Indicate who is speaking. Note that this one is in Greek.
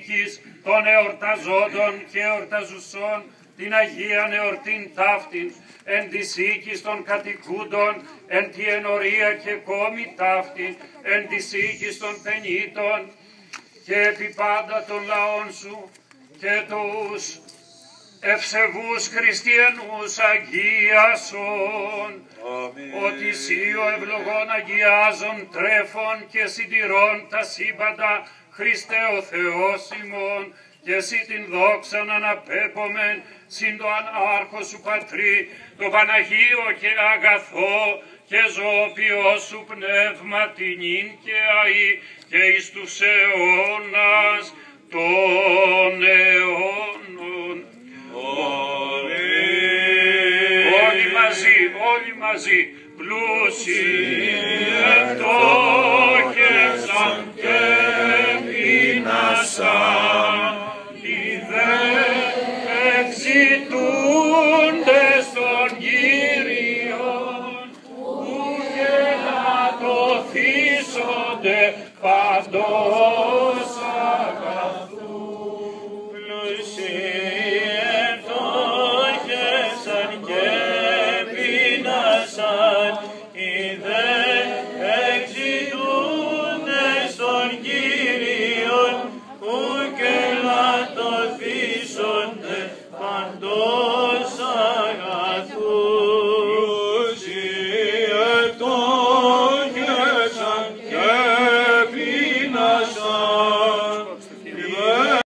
Speaker 1: οίκης των εορταζόντων και εορταζουσών την Αγίαν εορτήν ταύτην, εν της οίκης των κατοικούντων, εν τη ενορία και κόμη ταύτην, εν της οίκης των πενήτων, και επί πάντα των λαών σου, και τους ευσεβούς χριστιανούς αγίασον, ότι εσύ ο ευλογών αγιάζων τρέφων και συντηρών τα σύμπαντα, Χριστέ ο Θεός ημών, και εσύ την δόξαν αναπέπομεν, συν το ανάρχο σου Πατρί, το Παναγίο και αγαθό και ζωοποιό σου πνεύμα τινήν και αεί, και εις τους αιώνας των αιώνων. Όλοι μαζί, πλούσιοι ευτόχευσαν και πεινάσαν, οι δε εξητούντες των Κύριων, ου και να το θύσονται παντός.